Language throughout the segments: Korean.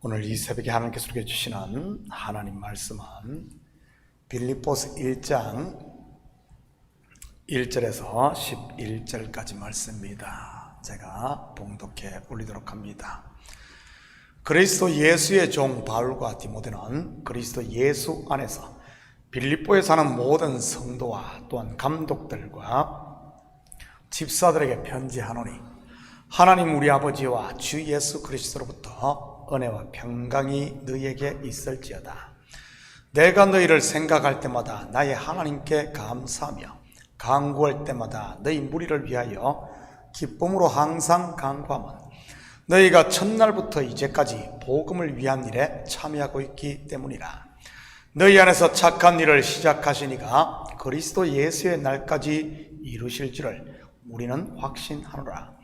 오늘 이 새벽에 하나님께서 우리에게 주시는 하나님 말씀은 빌립보서 1장 1절에서 11절까지 말씀입니다. 제가 봉독해 올리도록 합니다. 그리스도 예수의 종 바울과 디모데는 그리스도 예수 안에서 빌립보에 사는 모든 성도와 또한 감독들과 집사들에게 편지하노니 하나님 우리 아버지와 주 예수 그리스도로부터 은혜와 평강이 너희에게 있을지어다. 내가 너희를 생각할 때마다 나의 하나님께 감사하며 간구할 때마다 너희 무리를 위하여 기쁨으로 항상 간구하면 너희가 첫날부터 이제까지 복음을 위한 일에 참여하고 있기 때문이라. 너희 안에서 착한 일을 시작하시니가 그리스도 예수의 날까지 이루실 줄을 우리는 확신하노라.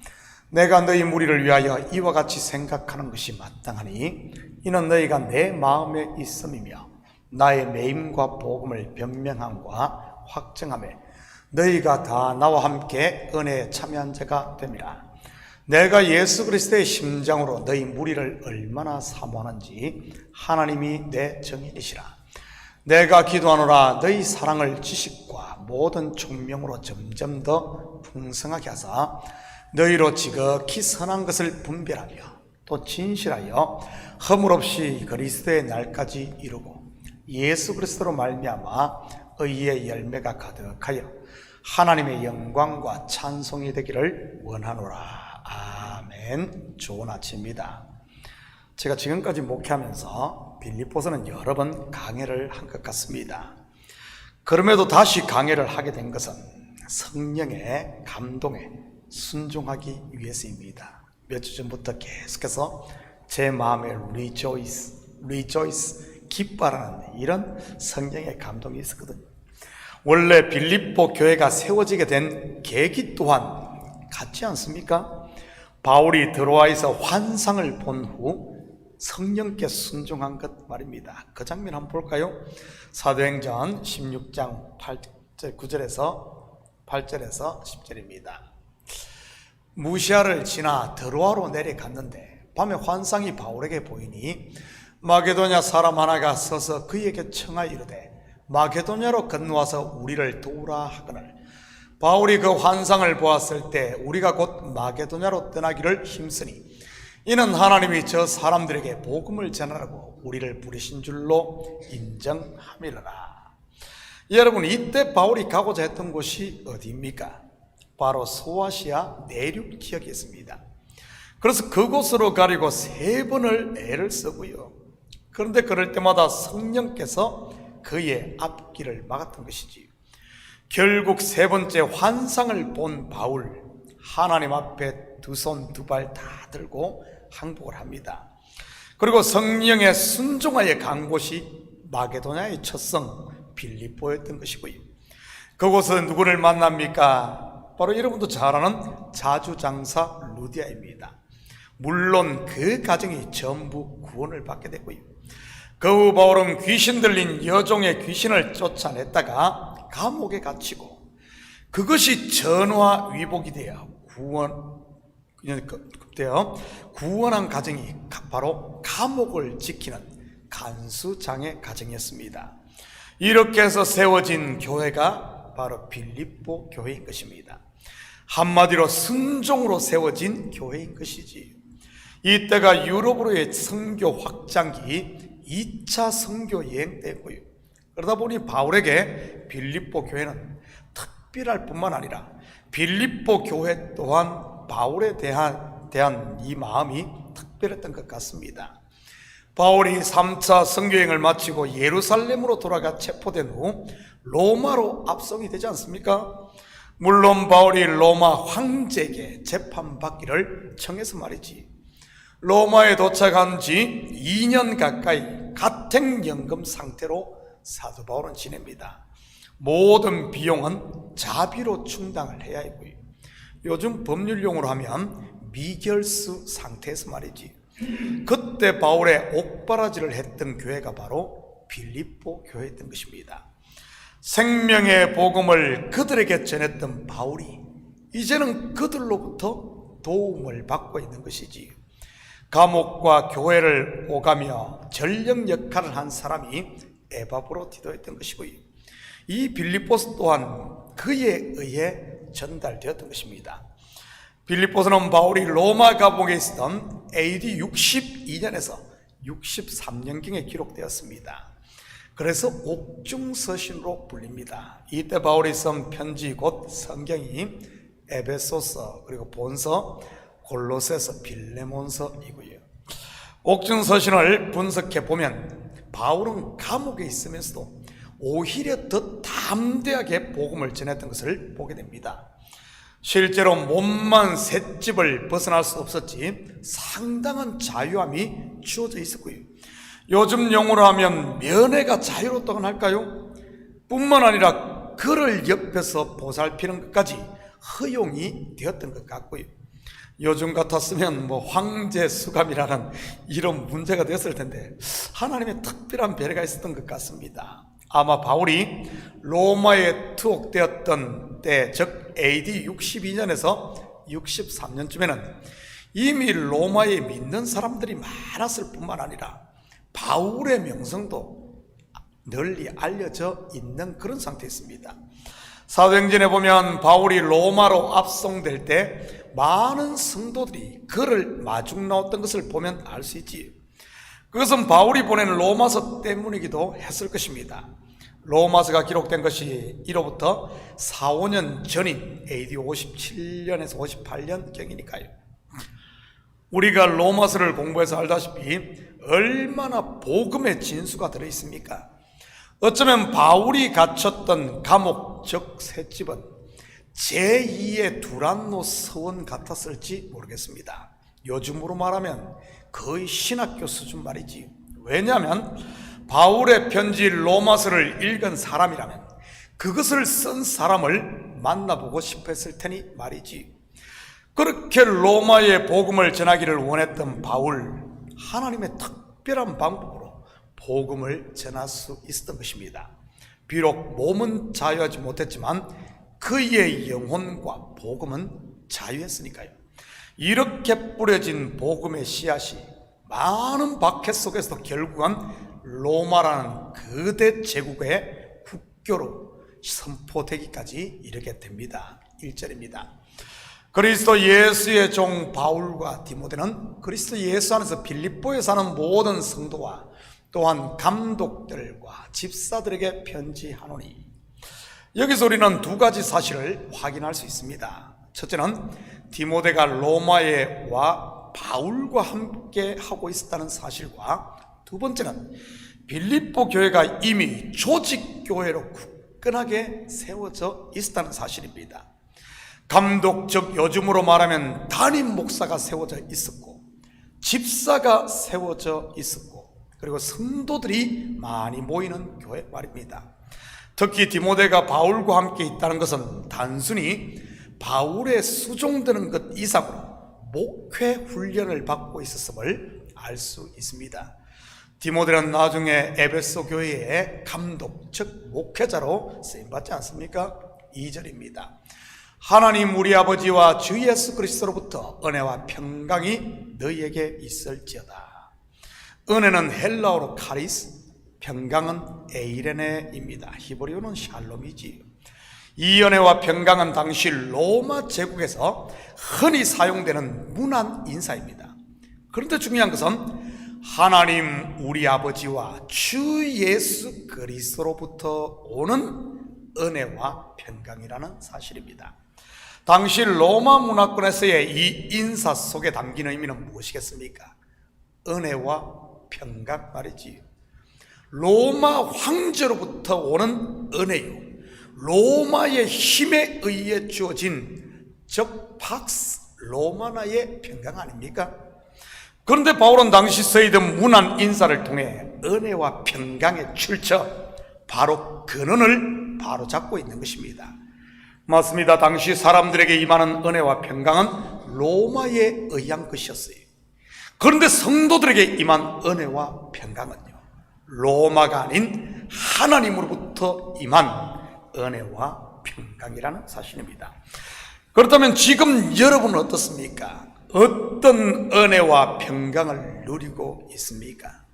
내가 너희 무리를 위하여 이와 같이 생각하는 것이 마땅하니 이는 너희가 내 마음에 있음이며 나의 매임과 복음을 변명함과 확증함에 너희가 다 나와 함께 은혜에 참여한 자가 됨이라. 내가 예수 그리스도의 심장으로 너희 무리를 얼마나 사모하는지 하나님이 내 증인이시라. 내가 기도하노라 너희 사랑을 지식과 모든 총명으로 점점 더 풍성하게 하사 너희로 지극히 선한 것을 분별하며 또 진실하여 허물 없이 그리스도의 날까지 이루고 예수 그리스도로 말미암아 의의 열매가 가득하여 하나님의 영광과 찬송이 되기를 원하노라. 아멘. 좋은 아침입니다. 제가 지금까지 목회하면서 빌립보서는 여러 번 강해를 한 것 같습니다. 그럼에도 다시 강해를 하게 된 것은 성령의 감동에 순종하기 위해서입니다. 몇 주 전부터 계속해서 제 마음에 rejoice, 기뻐하라는 이런 성령의 감동이 있었거든요. 원래 빌립보 교회가 세워지게 된 계기 또한 같지 않습니까? 바울이 들어와서 환상을 본 후 성령께 순종한 것 말입니다. 그 장면 한번 볼까요? 사도행전 16장 9절에서 8절에서 10절입니다. 무시아를 지나 드로아로 내려갔는데 밤에 환상이 바울에게 보이니 마게도냐 사람 하나가 서서 그에게 청하여 이르되 마게도냐로 건너와서 우리를 도우라 하거늘 바울이 그 환상을 보았을 때 우리가 곧 마게도냐로 떠나기를 힘쓰니 이는 하나님이 저 사람들에게 복음을 전하라고 우리를 부르신 줄로 인정함이라. 여러분, 이때 바울이 가고자 했던 곳이 어디입니까? 바로 소아시아 내륙 지역이었습니다. 그래서 그곳으로 가려고 3번을 애를 쓰고요. 그런데 그럴 때마다 성령께서 그의 앞길을 막았던 것이지요. 결국 3번째 환상을 본 바울, 하나님 앞에 두 손 두 발 다 들고 항복을 합니다. 그리고 성령에 순종하여 간 곳이 마게도냐의 첫성 빌립보였던 것이고요. 그곳은 누구를 만납니까? 바로 여러분도 잘 아는 자주장사 루디아입니다. 물론 그 가정이 전부 구원을 받게 됐고요. 그 후 바울은 귀신 들린 여종의 귀신을 쫓아냈다가 감옥에 갇히고 그것이 전화위복이 되어 구원한 가정이 바로 감옥을 지키는 간수장의 가정이었습니다. 이렇게 해서 세워진 교회가 바로 빌립보 교회인 것입니다. 한마디로 순종으로 세워진 교회인 것이지. 이때가 유럽으로의 선교 확장기 2차 선교 여행 때고요. 그러다 보니 바울에게 빌립보 교회는 특별할 뿐만 아니라 빌립보 교회 또한 바울에 대한 이 마음이 특별했던 것 같습니다. 바울이 3차 선교여행을 마치고 예루살렘으로 돌아가 체포된 후 로마로 압송이 되지 않습니까? 물론 바울이 로마 황제에게 재판받기를 청해서 말이지. 로마에 도착한 지 2년 가까이 가택연금 상태로 사도 바울은 지냅니다. 모든 비용은 자비로 충당을 해야 하고요. 요즘 법률용어로 하면 미결수 상태에서 말이지. 그때 바울의 옥바라지를 했던 교회가 바로 빌립보 교회였던 것입니다. 생명의 복음을 그들에게 전했던 바울이 이제는 그들로부터 도움을 받고 있는 것이지. 감옥과 교회를 오가며 전령 역할을 한 사람이 에바브로디도였던 것이고요. 이 빌립보서 또한 그에 의해 전달되었던 것입니다. 빌립보서는 바울이 로마 감옥에 있었던 AD 62년에서 63년경에 기록되었습니다. 그래서 옥중서신으로 불립니다. 이때 바울이 쓴 편지 곧 성경이 에베소서, 그리고 본서, 골로새서, 빌레몬서이고요. 옥중서신을 분석해 보면 바울은 감옥에 있으면서도 오히려 더 담대하게 복음을 전했던 것을 보게 됩니다. 실제로 몸만 셋집을 벗어날 수 없었지 상당한 자유함이 주어져 있었고요. 요즘 용어로 하면 면회가 자유롭다고 할까요? 뿐만 아니라 그를 옆에서 보살피는 것까지 허용이 되었던 것 같고요. 요즘 같았으면 황제 수감이라는 이런 문제가 됐을 텐데 하나님의 특별한 배려가 있었던 것 같습니다. 아마 바울이 로마에 투옥되었던 때, 즉 AD 62년에서 63년쯤에는 이미 로마에 믿는 사람들이 많았을 뿐만 아니라 바울의 명성도 널리 알려져 있는 그런 상태였습니다. 사도행전에 보면 바울이 로마로 압송될 때 많은 성도들이 그를 마중 나왔던 것을 보면 알 수 있지. 그것은 바울이 보낸 로마서 때문이기도 했을 것입니다. 로마서가 기록된 것이 이로부터 4, 5년 전인 AD 57년에서 58년경이니까요. 우리가 로마서를 공부해서 알다시피 얼마나 복음의 진수가 들어있습니까? 어쩌면 바울이 갇혔던 감옥, 즉 셋집은 제2의 두란노 서원 같았을지 모르겠습니다. 요즘으로 말하면 거의 신학교 수준 말이지. 왜냐하면 바울의 편지 로마서를 읽은 사람이라면 그것을 쓴 사람을 만나보고 싶어 했을 테니 말이지. 그렇게 로마의 복음을 전하기를 원했던 바울, 하나님의 특별한 방법으로 복음을 전할 수 있었던 것입니다. 비록 몸은 자유하지 못했지만 그의 영혼과 복음은 자유했으니까요. 이렇게 뿌려진 복음의 씨앗이 많은 박해 속에서도 결국은 로마라는 거대 제국의 국교로 선포되기까지 이르게 됩니다. 1절입니다. 그리스도 예수의 종 바울과 디모데는 그리스도 예수 안에서 빌립보에 사는 모든 성도와 또한 감독들과 집사들에게 편지하노니. 여기서 우리는 두 가지 사실을 확인할 수 있습니다. 첫째는 디모데가 로마에 와 바울과 함께 하고 있었다는 사실과, 두 번째는 빌립보 교회가 이미 조직교회로 굳건하게 세워져 있었다는 사실입니다. 감독, 즉 요즘으로 말하면 담임 목사가 세워져 있었고, 집사가 세워져 있었고, 그리고 성도들이 많이 모이는 교회 말입니다. 특히 디모데가 바울과 함께 있다는 것은 단순히 바울의 수종되는 것 이상으로 목회 훈련을 받고 있었음을 알 수 있습니다. 디모데는 나중에 에베소 교회의 감독, 즉 목회자로 쓰임받지 않습니까? 2절입니다. 하나님 우리 아버지와 주 예수 그리스도로부터 은혜와 평강이 너희에게 있을지어다. 은혜는 헬라어로 카리스, 평강은 에이레네입니다. 히브리어는 샬롬이지요. 이 은혜와 평강은 당시 로마 제국에서 흔히 사용되는 문안 인사입니다. 그런데 중요한 것은 하나님 우리 아버지와 주 예수 그리스도로부터 오는 은혜와 평강이라는 사실입니다. 당시 로마 문화권에서의 이 인사 속에 담긴 의미는 무엇이겠습니까? 은혜와 평강 말이지요. 로마 황제로부터 오는 은혜요, 로마의 힘에 의해 주어진 즉 팍스 로마나의 평강 아닙니까? 그런데 바울은 당시 쓰이던 문안 인사를 통해 은혜와 평강의 출처, 바로 근원을 바로잡고 있는 것입니다. 맞습니다. 당시 사람들에게 임하는 은혜와 평강은 로마에 의한 것이었어요. 그런데 성도들에게 임한 은혜와 평강은요, 로마가 아닌 하나님으로부터 임한 은혜와 평강이라는 사실입니다. 그렇다면 지금 여러분은 어떻습니까? 어떤 은혜와 평강을 누리고 있습니까?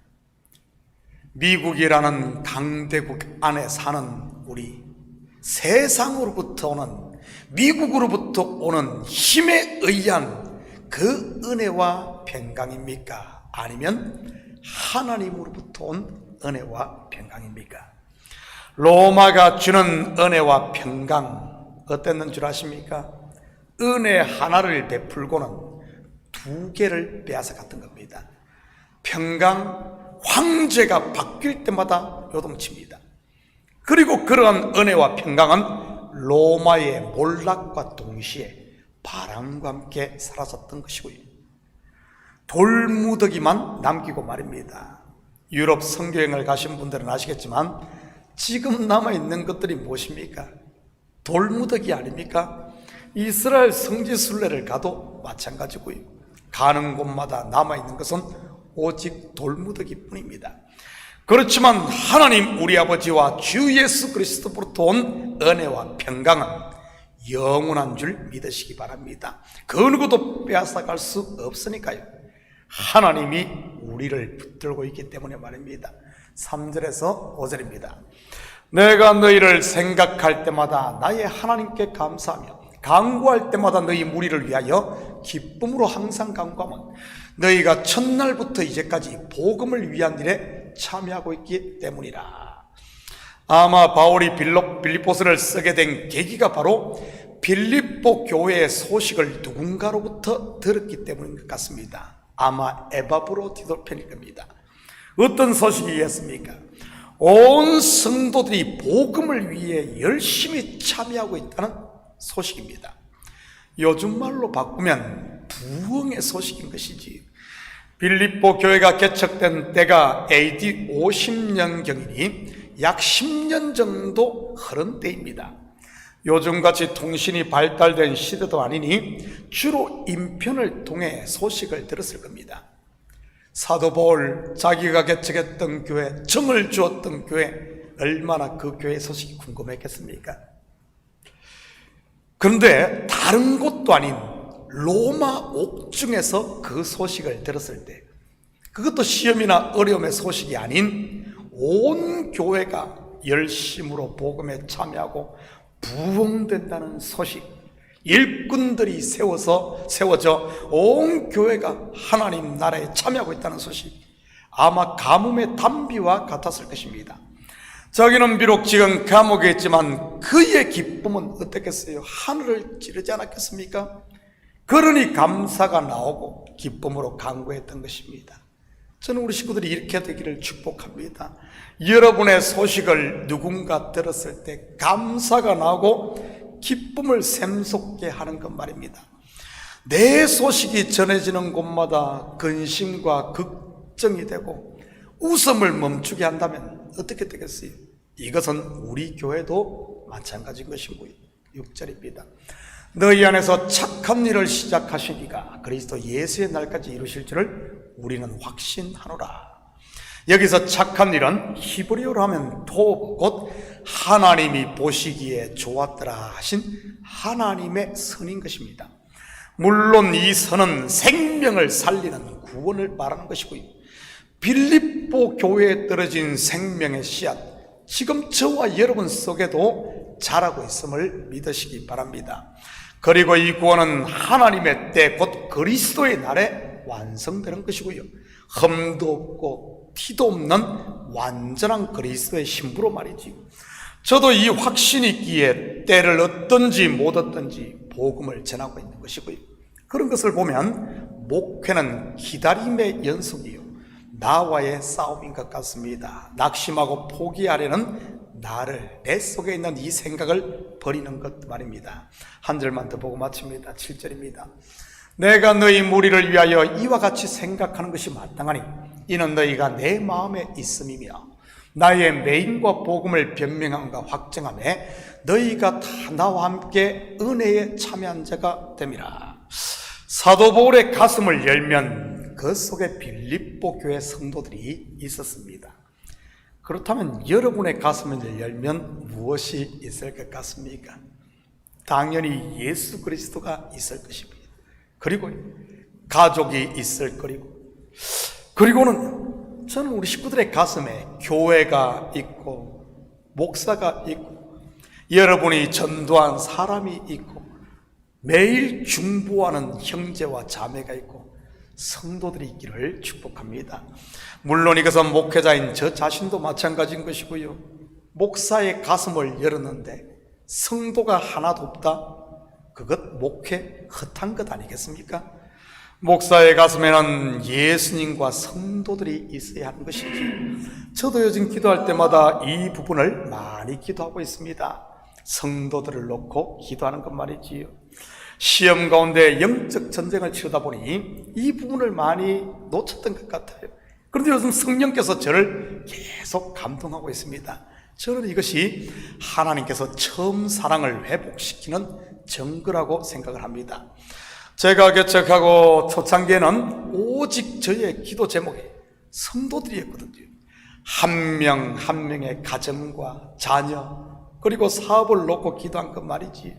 미국이라는 강대국 안에 사는 우리, 세상으로부터 오는, 미국으로부터 오는 힘에 의한 그 은혜와 평강입니까? 아니면 하나님으로부터 온 은혜와 평강입니까? 로마가 주는 은혜와 평강 어땠는 줄 아십니까? 은혜 하나를 베풀고는 두 개를 빼앗아갔던 겁니다. 평강, 황제가 바뀔 때마다 요동칩니다. 그리고 그러한 은혜와 평강은 로마의 몰락과 동시에 바람과 함께 사라졌던 것이고요. 돌무더기만 남기고 말입니다. 유럽 선교여행을 가신 분들은 아시겠지만 지금 남아있는 것들이 무엇입니까? 돌무더기 아닙니까? 이스라엘 성지순례를 가도 마찬가지고요. 가는 곳마다 남아있는 것은 오직 돌무더기 뿐입니다. 그렇지만 하나님 우리 아버지와 주 예수 그리스도로부터 온 은혜와 평강은 영원한 줄 믿으시기 바랍니다. 그 누구도 빼앗아갈 수 없으니까요. 하나님이 우리를 붙들고 있기 때문에 말입니다. 3절에서 5절입니다. 내가 너희를 생각할 때마다 나의 하나님께 감사하며 간구할 때마다 너희 무리를 위하여 기쁨으로 항상 간구하면 너희가 첫날부터 이제까지 복음을 위한 일에 참여하고 있기 때문이라. 아마 바울이 빌립보서를 쓰게 된 계기가 바로 빌립보 교회의 소식을 누군가로부터 들었기 때문인 것 같습니다. 아마 에바브로디돌편일 겁니다. 어떤 소식이었습니까? 온 성도들이 복음을 위해 열심히 참여하고 있다는 소식입니다. 요즘 말로 바꾸면 부흥의 소식인 것이지. 빌립보 교회가 개척된 때가 AD 50년경이니 약 10년 정도 흐른 때입니다. 요즘같이 통신이 발달된 시대도 아니니 주로 인편을 통해 소식을 들었을 겁니다. 사도 바울 자기가 개척했던 교회, 정을 주었던 교회, 얼마나 그 교회 소식이 궁금했겠습니까? 그런데 다른 곳도 아닌 로마 옥중에서 그 소식을 들었을 때, 그것도 시험이나 어려움의 소식이 아닌 온 교회가 열심으로 복음에 참여하고 부흥된다는 소식, 일꾼들이 세워져 온 교회가 하나님 나라에 참여하고 있다는 소식, 아마 가뭄의 단비와 같았을 것입니다. 자기는 비록 지금 감옥에 있지만 그의 기쁨은 어떻겠어요? 하늘을 찌르지 않았겠습니까? 그러니 감사가 나오고 기쁨으로 간구했던 것입니다. 저는 우리 식구들이 이렇게 되기를 축복합니다. 여러분의 소식을 누군가 들었을 때 감사가 나오고 기쁨을 샘솟게 하는 것 말입니다. 내 소식이 전해지는 곳마다 근심과 걱정이 되고 웃음을 멈추게 한다면 어떻게 되겠어요? 이것은 우리 교회도 마찬가지인 것이고요. 6절입니다. 너희 안에서 착한 일을 시작하신 이가 그리스도 예수의 날까지 이루실 줄을 우리는 확신하노라. 여기서 착한 일은 히브리어로 하면 토브, 곧 하나님이 보시기에 좋았더라 하신 하나님의 선인 것입니다. 물론 이 선은 생명을 살리는 구원을 말하는 것이고요. 빌립보 교회에 떨어진 생명의 씨앗, 지금 저와 여러분 속에도 자라고 있음을 믿으시기 바랍니다. 그리고 이 구원은 하나님의 때, 곧 그리스도의 날에 완성되는 것이고요. 흠도 없고 티도 없는 완전한 그리스도의 신부로 말이지. 저도 이 확신이 있기에 때를 얻든지 못 얻든지 복음을 전하고 있는 것이고요. 그런 것을 보면 목회는 기다림의 연속이요, 나와의 싸움인 것 같습니다. 낙심하고 포기하려는 나를, 내 속에 있는 이 생각을 버리는 것 말입니다. 한 절만 더 보고 마칩니다. 7절입니다. 내가 너희 무리를 위하여 이와 같이 생각하는 것이 마땅하니 이는 너희가 내 마음에 있음이며 나의 메인과 복음을 변명함과 확정함에 너희가 다 나와 함께 은혜에 참여한 자가 됨이라. 사도 바울의 가슴을 열면 그 속에 빌립보 교회 성도들이 있었습니다. 그렇다면 여러분의 가슴을 열면 무엇이 있을 것 같습니까? 당연히 예수 그리스도가 있을 것입니다. 그리고 가족이 있을 거리고, 그리고는 저는 우리 식구들의 가슴에 교회가 있고 목사가 있고 여러분이 전도한 사람이 있고 매일 중보하는 형제와 자매가 있고 성도들이 있기를 축복합니다. 물론 이것은 목회자인 저 자신도 마찬가지인 것이고요, 목사의 가슴을 열었는데 성도가 하나도 없다? 그것 목회 헛한 것 아니겠습니까? 목사의 가슴에는 예수님과 성도들이 있어야 하는 것이지. 저도 요즘 기도할 때마다 이 부분을 많이 기도하고 있습니다. 성도들을 놓고 기도하는 것 말이지요. 시험 가운데 영적 전쟁을 치르다 보니 이 부분을 많이 놓쳤던 것 같아요. 그런데 요즘 성령께서 저를 계속 감동하고 있습니다. 저는 이것이 하나님께서 처음 사랑을 회복시키는 증거라고 생각을 합니다. 제가 개척하고 초창기에는 오직 저의 기도 제목이 성도들이었거든요. 한 명 한 명의 가정과 자녀 그리고 사업을 놓고 기도한 것 말이지.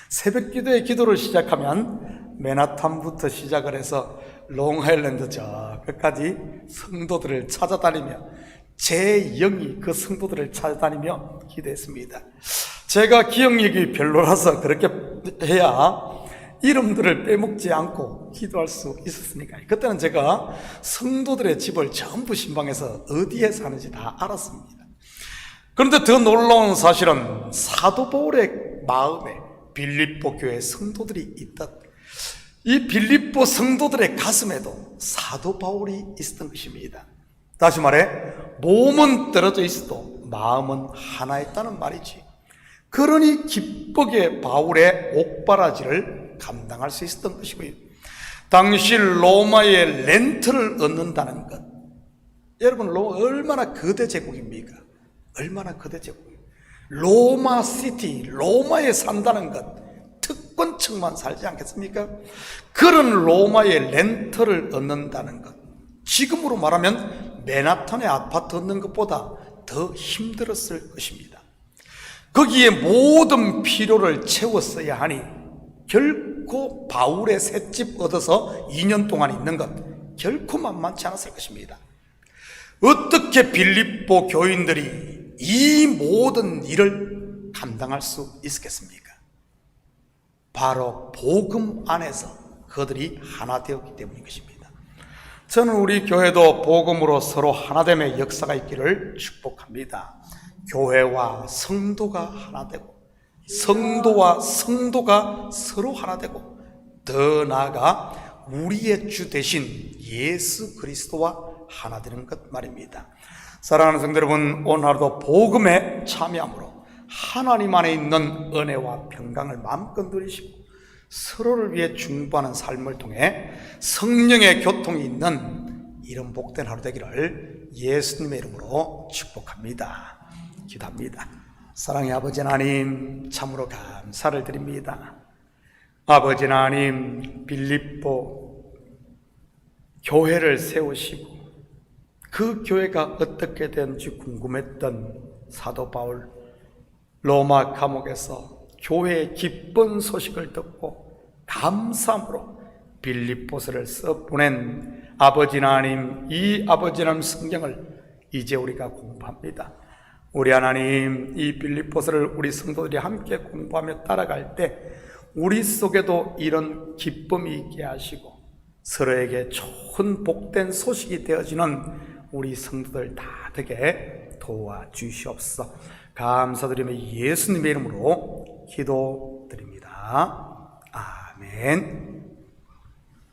새벽 기도의 기도를 시작하면 맨하탄부터 시작을 해서 롱아일랜드 저 끝까지 성도들을 찾아다니며 제 영이 그 성도들을 찾아다니며 기도했습니다. 제가 기억력이 별로라서 그렇게 해야 이름들을 빼먹지 않고 기도할 수 있었으니까요. 그때는 제가 성도들의 집을 전부 신방해서 어디에 사는지 다 알았습니다. 그런데 더 놀라운 사실은 사도 바울의 마음에 빌립보 교회 성도들이 있듯 이 빌립보 성도들의 가슴에도 사도 바울이 있었던 것입니다. 다시 말해 몸은 떨어져 있어도 마음은 하나였다는 말이지. 그러니 기쁘게 바울의 옥바라지를 감당할 수 있었던 것이고요. 당시 로마의 렌트를 얻는다는 것, 여러분 로마 얼마나 거대 제국입니까? 얼마나 거대 제국입니까? 로마 시티, 로마에 산다는 것 특권층만 살지 않겠습니까? 그런 로마의 렌트를 얻는다는 것, 지금으로 말하면 맨하탄의 아파트 얻는 것보다 더 힘들었을 것입니다. 거기에 모든 필요를 채웠어야 하니 결코 바울의 셋집 얻어서 2년 동안 있는 것 결코 만만치 않았을 것입니다. 어떻게 빌립보 교인들이 이 모든 일을 감당할 수 있었겠습니까? 바로 복음 안에서 그들이 하나 되었기 때문인 것입니다. 저는 우리 교회도 복음으로 서로 하나됨의 역사가 있기를 축복합니다. 교회와 성도가 하나 되고 성도와 성도가 서로 하나 되고 더 나아가 우리의 주 되신 예수 그리스도와 하나 되는 것 말입니다. 사랑하는 성도 여러분, 오늘 하루도 복음에 참여함으로 하나님 안에 있는 은혜와 평강을 마음껏 누리시고 서로를 위해 중보하는 삶을 통해 성령의 교통이 있는 이런 복된 하루 되기를 예수님의 이름으로 축복합니다. 기도합니다. 사랑의 아버지 하나님, 참으로 감사를 드립니다. 아버지 하나님, 빌립보 교회를 세우시고 그 교회가 어떻게 되는지 궁금했던 사도 바울, 로마 감옥에서 교회의 기쁜 소식을 듣고 감사함으로 빌립보서를 써 보낸 아버지 하나님, 이 아버지 하나님 성경을 이제 우리가 공부합니다. 우리 하나님, 이 빌립보서를 우리 성도들이 함께 공부하며 따라갈 때 우리 속에도 이런 기쁨이 있게 하시고 서로에게 좋은 복된 소식이 되어지는 우리 성도들 다 되게 도와주시옵소서. 감사드리며 예수님의 이름으로 기도드립니다. 아멘.